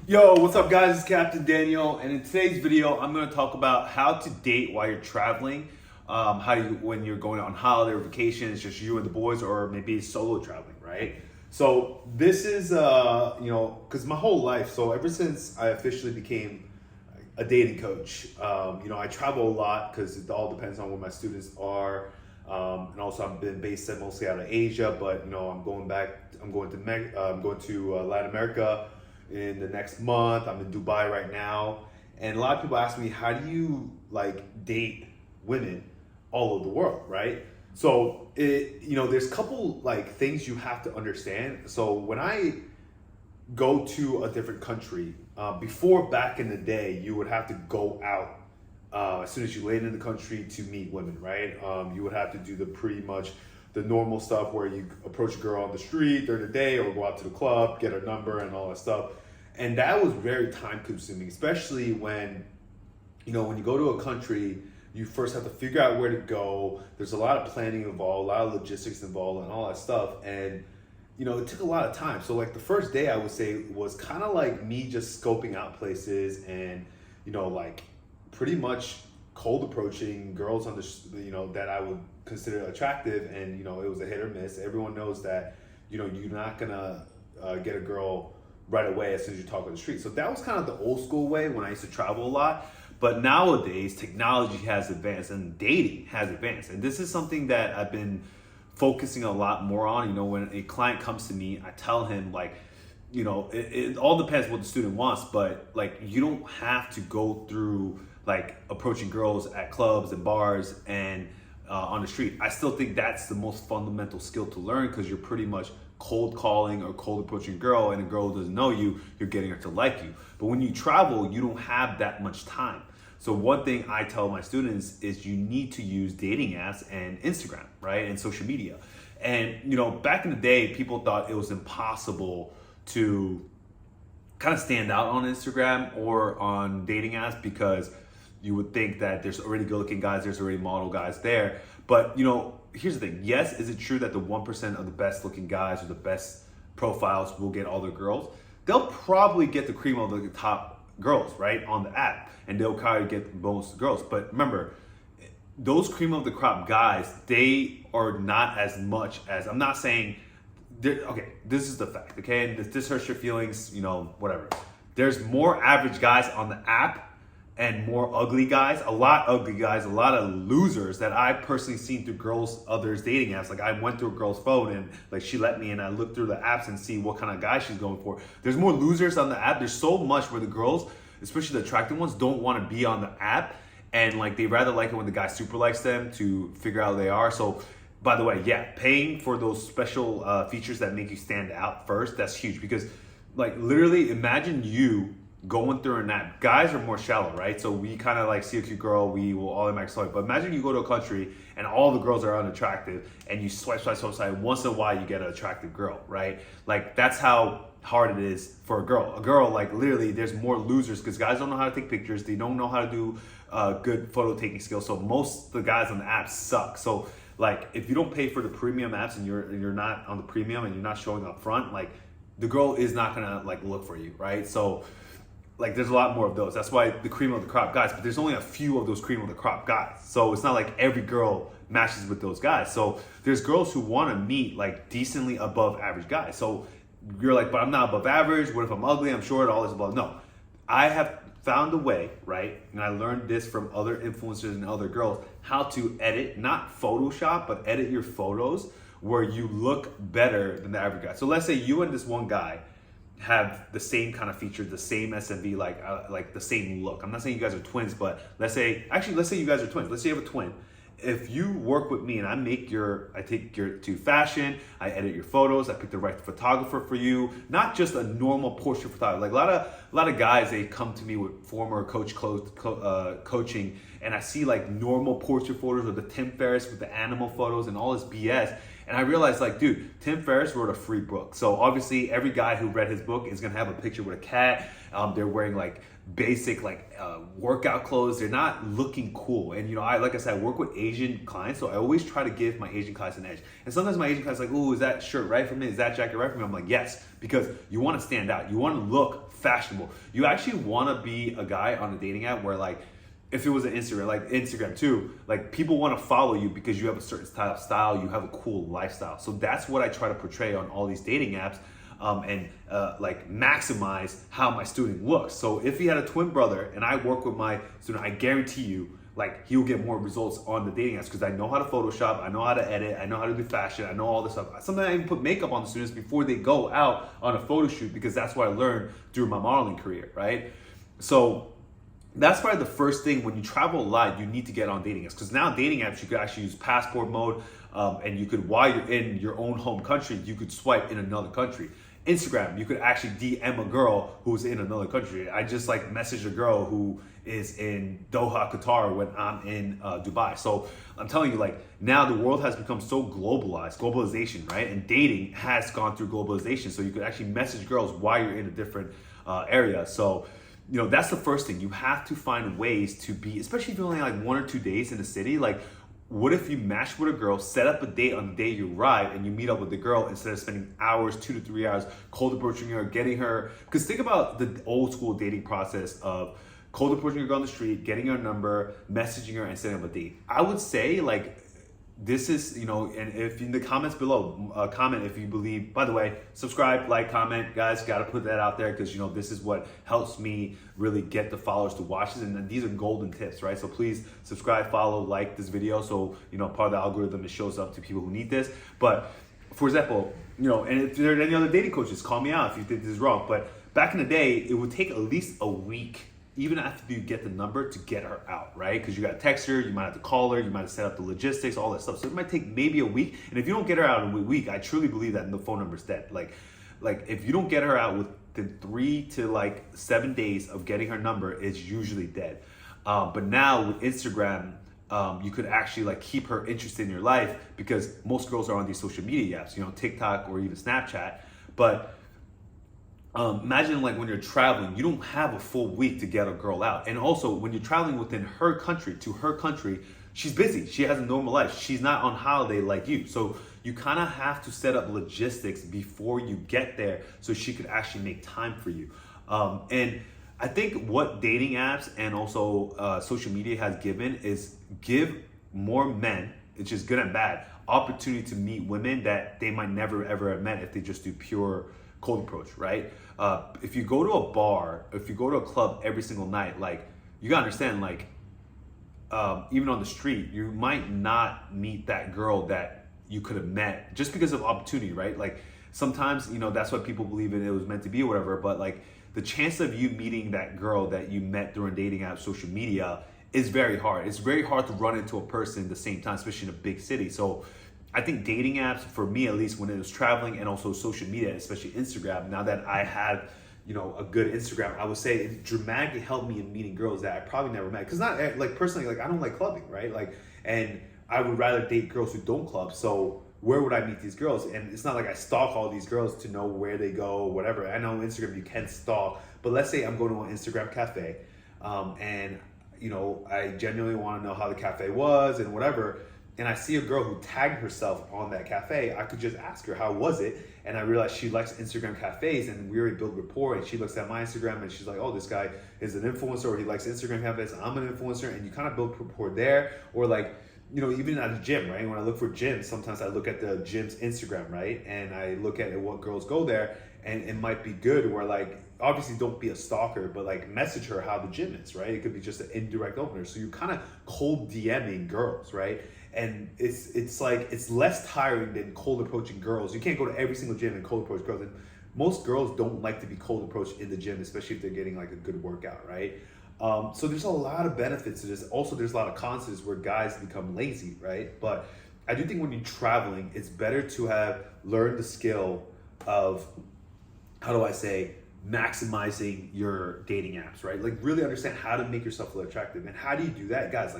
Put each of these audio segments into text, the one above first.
Yo, what's up guys? It's Captain Daniel, and in today's video, I'm going to talk about how to date while you're traveling. When you're going on holiday or vacation, it's just you and the boys, or maybe solo traveling, right? So this is, because my whole life, so ever since I officially became a dating coach, I travel a lot because it all depends on where my students are. And also I've been based mostly out of Asia, but I'm going to Latin America in the next month. I'm in Dubai right now, and a lot of people ask me, how do you date women all over the world, right? So there's a couple things you have to understand. So when I go to a different country, before, back in the day, you would have to go out as soon as you landed in the country to meet women, right? You would have to do pretty much the normal stuff where you approach a girl on the street during the day, or go out to the club, get her number and all that stuff. And that was very time consuming, especially when you go to a country, you first have to figure out where to go. There's a lot of planning involved, a lot of logistics involved and all that stuff. And it took a lot of time. So the first day, I would say, was kind of like me just scoping out places and, pretty much cold approaching girls on the, that I would consider attractive. And, it was a hit or miss. Everyone knows that, you're not gonna get a girl right away as soon as you talk on the street. So that was kind of the old school way when I used to travel a lot. But nowadays, technology has advanced and dating has advanced. And this is something that I've been focusing a lot more on. When a client comes to me, I tell him it all depends what the student wants, but you don't have to go through approaching girls at clubs and bars and on the street. I still think that's the most fundamental skill to learn, because you're pretty much cold calling or cold approaching a girl, and a girl doesn't know you, you're getting her to like you. But when you travel, you don't have that much time. So one thing I tell my students is you need to use dating apps and Instagram, right? And social media. And back in the day, people thought it was impossible to kind of stand out on Instagram or on dating apps, because you would think that there's already good looking guys, there's already model guys there. But here's the thing. Yes, is it true that the 1% of the best looking guys or the best profiles will get all the girls? They'll probably get the cream of the top girls, right, on the app, and they'll probably get most girls. But remember, those cream of the crop guys, they are not as much as, I'm not saying, okay, this is the fact, okay, and this hurts your feelings, whatever. There's more average guys on the app and more ugly guys, a lot of losers that I've personally seen through others dating apps. I went through a girl's phone and she let me, and I looked through the apps and see what kind of guy she's going for. There's more losers on the app. There's so much where the girls, especially the attractive ones, don't want to be on the app, and they rather like it when the guy super likes them to figure out who they are. So by the way, yeah, paying for those special features that make you stand out first, that's huge, because literally imagine you going through an app. Guys are more shallow, right? So we kind of see a cute girl, we will automatically swipe. But imagine you go to a country and all the girls are unattractive, and you swipe. Once in a while, you get an attractive girl, right? That's how hard it is for a girl. A girl, literally, there's more losers, because guys don't know how to take pictures. They don't know how to do good photo taking skills. So most of the guys on the app suck. So if you don't pay for the premium apps and you're not on the premium and you're not showing up front, the girl is not gonna look for you, right? So there's a lot more of those. That's why the cream of the crop guys, but there's only a few of those cream of the crop guys. So it's not like every girl matches with those guys. So there's girls who want to meet decently above average guys. So you're but I'm not above average. What if I'm ugly? I'm short, all this above. No, I have found a way, right? And I learned this from other influencers and other girls, how to edit, not Photoshop, but edit your photos where you look better than the average guy. So let's say you and this one guy have the same kind of features, the same SMV, the same look. I'm not saying you guys are twins, but let's say you guys are twins. Let's say you have a twin. If you work with me and I take your to fashion, I edit your photos, I pick the right photographer for you, not just a normal portrait photographer. A lot of guys, they come to me with former coaching, and I see normal portrait photos with the Tim Ferriss with the animal photos and all this BS. And I realized, dude, Tim Ferriss wrote a free book. So obviously every guy who read his book is gonna have a picture with a cat. They're wearing basic workout clothes. They're not looking cool. And I work with Asian clients, so I always try to give my Asian clients an edge. And sometimes my Asian clients are like, "Oh, is that shirt right for me? Is that jacket right for me?" I'm like, "Yes," because you want to stand out. You want to look fashionable. You actually want to be a guy on a dating app where like, if it was an Instagram, like Instagram too, like people want to follow you because you have a certain style, you have a cool lifestyle. So that's what I try to portray on all these dating apps, and like maximize how my student looks. So if he had a twin brother and I work with my student, I guarantee you, like he'll get more results on the dating apps because I know how to Photoshop, I know how to edit, I know how to do fashion, I know all this stuff. Sometimes I even put makeup on the students before they go out on a photo shoot because that's what I learned through my modeling career, right? So that's probably the first thing when you travel a lot, you need to get on dating apps, because now dating apps, you could actually use passport mode, and you could, while you're in your own home country, you could swipe in another country. Instagram, you could actually DM a girl who's in another country. I just like messaged a girl who is in Doha, Qatar when I'm in Dubai. So I'm telling you, like now the world has become so globalization, right? And dating has gone through globalization. So you could actually message girls while you're in a different area. So, you know, that's the first thing. You have to find ways to be, especially if you're only like 1 or 2 days in the city, like what if you match with a girl, set up a date on the day you arrive, and you meet up with the girl instead of spending hours, 2 to 3 hours, cold approaching her, getting her, because think about the old school dating process of cold approaching a girl on the street, getting her number, messaging her, and setting up a date. I would say like, this is, you know, and if in the comments below, comment if you believe, by the way, subscribe, like, comment, guys, got to put that out there because, you know, this is what helps me really get the followers to watch this. And these are golden tips, right? So please subscribe, follow, like this video. So, you know, part of the algorithm, it shows up to people who need this. But for example, you know, and if there are any other dating coaches, call me out if you think this is wrong. But back in the day, it would take at least a week, even after you get the number, to get her out, right? Because you got to text her, you might have to call her, you might have to set up the logistics, all that stuff. So it might take maybe a week. And if you don't get her out in a week, I truly believe that the phone number's dead. Like if you don't get her out within 3 to 7 days of getting her number, it's usually dead. But now with Instagram, you could actually keep her interested in your life because most girls are on these social media apps, you know, TikTok or even Snapchat. But imagine when you're traveling, you don't have a full week to get a girl out. And also when you're traveling within her country to her country, she's busy. She has a normal life. She's not on holiday like you. So you kind of have to set up logistics before you get there so she could actually make time for you. And I think what dating apps and also social media has given is give more men, it's just good and bad, opportunity to meet women that they might never ever have met if they just do pure cold approach, right? If you go to a bar, if you go to a club every single night, you gotta understand, even on the street, you might not meet that girl that you could have met just because of opportunity, right? Sometimes, you know, that's what people believe in, it was meant to be or whatever, but the chance of you meeting that girl that you met during dating apps, social media, is very hard. It's very hard to run into a person at the same time, especially in a big city. So I think dating apps, for me at least, when it was traveling, and also social media, especially Instagram, now that I have, you know, a good Instagram, I would say it dramatically helped me in meeting girls that I probably never met. Because not personally, I don't like clubbing, right? And I would rather date girls who don't club. So where would I meet these girls? And it's not like I stalk all these girls to know where they go, whatever. I know on Instagram you can stalk, but let's say I'm going to an Instagram cafe, and you know, I genuinely want to know how the cafe was and whatever, and I see a girl who tagged herself on that cafe, I could just ask her, how was it? And I realized she likes Instagram cafes, and we already built rapport, and she looks at my Instagram and she's like, oh, this guy is an influencer, or he likes Instagram cafes, I'm an influencer, and you kind of build rapport there. Or you know, even at the gym, right? When I look for gyms, sometimes I look at the gym's Instagram, right? And I look at what girls go there, and it might be good where obviously don't be a stalker, but message her how the gym is, right? It could be just an indirect opener. So you're kind of cold DMing girls, right? And it's less tiring than cold approaching girls. You can't go to every single gym and cold approach girls. And most girls don't like to be cold approached in the gym, especially if they're getting a good workout, right? So there's a lot of benefits to this. Also, there's a lot of cons where guys become lazy, right? But I do think when you're traveling, it's better to have learned the skill of, how do I say, maximizing your dating apps, right? Really understand how to make yourself feel attractive. And how do you do that, guys?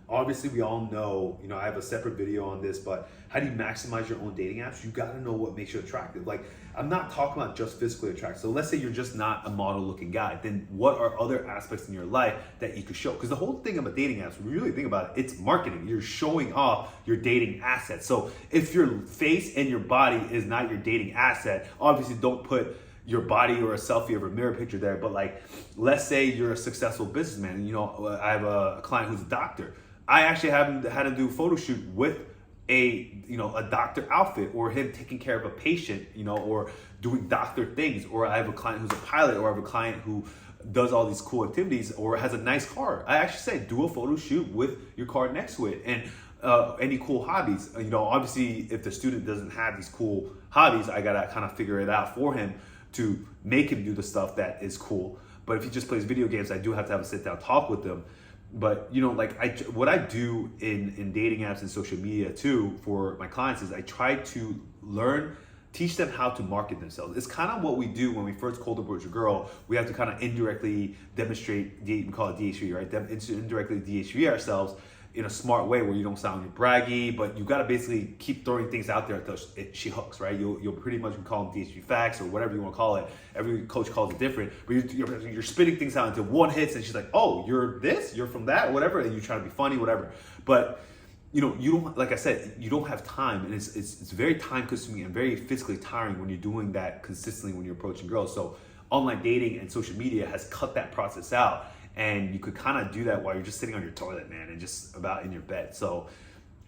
Obviously we all know, you know, I have a separate video on this, but how do you maximize your own dating apps? You got to know what makes you attractive. I'm not talking about just physically attractive. So let's say you're just not a model looking guy. Then what are other aspects in your life that you could show? Because the whole thing about dating apps, when you really think about it, it's marketing. You're showing off your dating assets. So if your face and your body is not your dating asset, obviously don't put your body or a selfie of a mirror picture there, but like, let's say you're a successful businessman. You know, I have a client who's a doctor. I actually had to do a photo shoot with a doctor outfit, or him taking care of a patient, or doing doctor things. Or I have a client who's a pilot, or I have a client who does all these cool activities, or has a nice car. I actually say do a photo shoot with your car next to it, and any cool hobbies. Obviously, if the student doesn't have these cool hobbies, I gotta kind of figure it out for him to make him do the stuff that is cool. But if he just plays video games, I do have to have a sit down talk with them. But what I do in dating apps and social media too for my clients is I try to teach them how to market themselves. It's kind of what we do when we first cold approach a girl. We have to kind of indirectly demonstrate, we call it DHV, right? Indirectly DHV ourselves in a smart way where you don't sound braggy, but you got to basically keep throwing things out there until she hooks, right? You'll pretty much call them DHV facts or whatever you want to call it. Every coach calls it different, but you're spitting things out until one hits and she's like, oh, you're this, you're from that, whatever, and you try to be funny, whatever. But you don't, like I said, you don't have time, and it's very time consuming and very physically tiring when you're doing that consistently when you're approaching girls. So online dating and social media has cut that process out. And you could kind of do that while you're just sitting on your toilet, man, and just about in your bed. So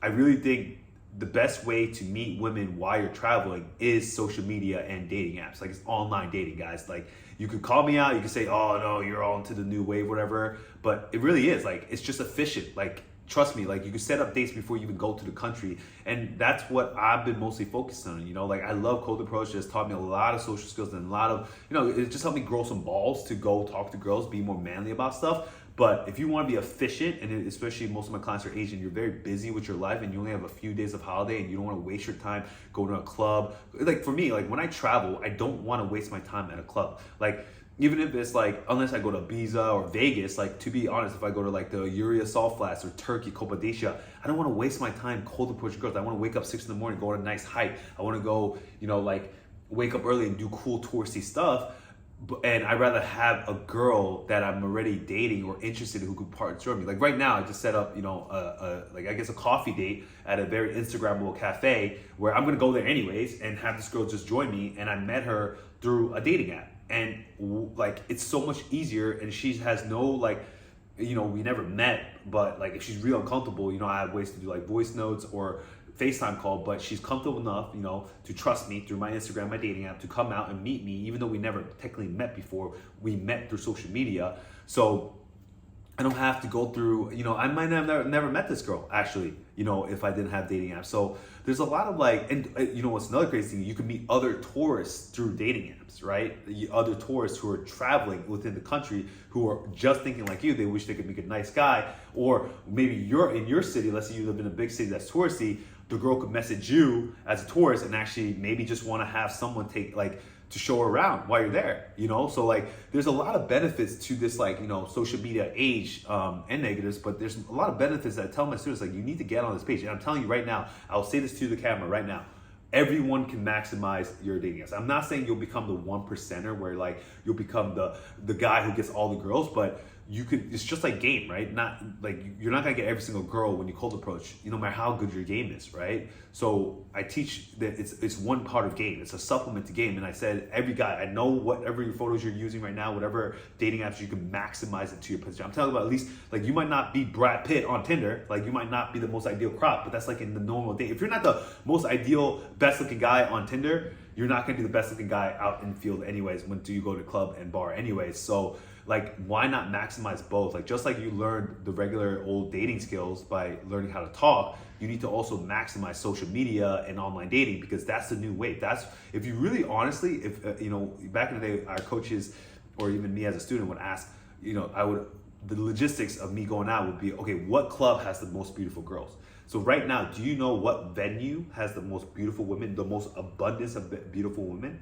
I really think the best way to meet women while you're traveling is social media and dating apps. Like, it's online dating, guys. Like, you could call me out. You could say, oh, no, you're all into the new wave, whatever. But it really is. Like, it's just efficient. Like, trust me, like, you can set up dates before you even go to the country. And that's what I've been mostly focused on. Like, I love cold approach. It's taught me a lot of social skills and a lot of, it just helped me grow some balls to go talk to girls, be more manly about stuff. But if you want to be efficient, and especially most of my clients are Asian, you're very busy with your life and you only have a few days of holiday and you don't want to waste your time going to a club. Like, for me, like, when I travel, I don't want to waste my time at a club. Like, even if it's like, unless I go to Ibiza or Vegas, like, to be honest, if I go to like the Uriya Salt Flats or Turkey, Cappadocia, I don't want to waste my time cold approaching girls. I want to wake up 6 in the morning, go on a nice hike. I want to go, wake up early and do cool touristy stuff. And I'd rather have a girl that I'm already dating or interested in who could partner me. Like, right now, I just set up, a coffee date at a very Instagrammable cafe where I'm gonna go there anyways and have this girl just join me. And I met her through a dating app. And like, it's so much easier, and she has no we never met, but like, if she's real uncomfortable, I have ways to do like voice notes or FaceTime call, but she's comfortable enough, to trust me through my Instagram, my dating app, to come out and meet me, even though we never technically met before. We met through social media. So I don't have to go through, I might have never met this girl, actually, if I didn't have dating apps. So there's a lot of what's another crazy thing, you can meet other tourists through dating apps, right? Other tourists who are traveling within the country who are just thinking like you, they wish they could meet a nice guy. Or maybe you're in your city, let's say you live in a big city that's touristy, the girl could message you as a tourist and actually maybe just want to have someone to show her around while you're there, So like, there's a lot of benefits to this social media age, and negatives, but there's a lot of benefits that I tell my students, like, you need to get on this page. And I'm telling you right now, I'll say this to the camera right now, everyone can maximize your dating apps. I'm not saying you'll become the 1%er where like you'll become the guy who gets all the girls, but you could, it's just like game, right? Not like, you're not gonna get every single girl when you cold approach, no matter how good your game is, right? So I teach that it's one part of game. It's a supplement to game. And I said, every guy, I know whatever your photos you're using right now, whatever dating apps, you can maximize it to your position. I'm talking about, at least, like, you might not be Brad Pitt on Tinder, like, you might not be the most ideal crop, but that's like in the normal day. If you're not the most ideal, best looking guy on Tinder, you're not gonna be the best looking guy out in the field anyways, when do you go to club and bar anyways. So like, why not maximize both? Like, just like you learned the regular old dating skills by learning how to talk, you need to also maximize social media and online dating, because that's the new wave. That's, if you really honestly, if back in the day, our coaches or even me as a student would ask, the logistics of me going out would be, okay, what club has the most beautiful girls? So right now, do you know what venue has the most beautiful women, the most abundance of beautiful women?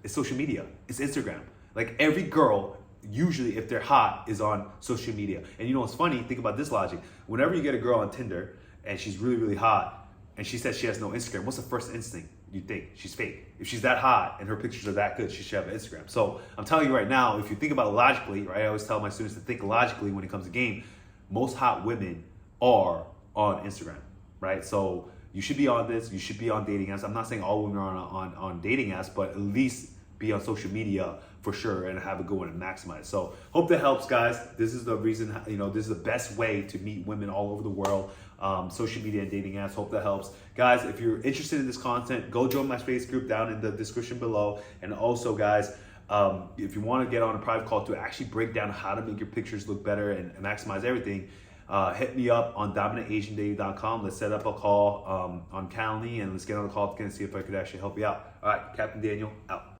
It's social media. It's Instagram. Like, every girl, usually if they're hot, is on social media. And what's funny? Think about this logic. Whenever you get a girl on Tinder and she's really, really hot and she says she has no Instagram, what's the first instinct? You think she's fake. If she's that hot and her pictures are that good, she should have an Instagram. So I'm telling you right now, if you think about it logically, right? I always tell my students to think logically when it comes to game. Most hot women are on Instagram, right? So you should be on this. You should be on dating apps. I'm not saying all women are on dating apps, but at least be on social media for sure and have a good one and maximize. So hope that helps, guys. This is the reason, this is the best way to meet women all over the world. Social media and dating apps. Hope that helps. Guys, if you're interested in this content, go join my space group down in the description below. And also, guys, if you want to get on a private call to actually break down how to make your pictures look better and maximize everything, hit me up on dominantasiandating.com. Let's set up a call on Calendly and let's get on a call and see if I could actually help you out. All right, Captain Daniel, out.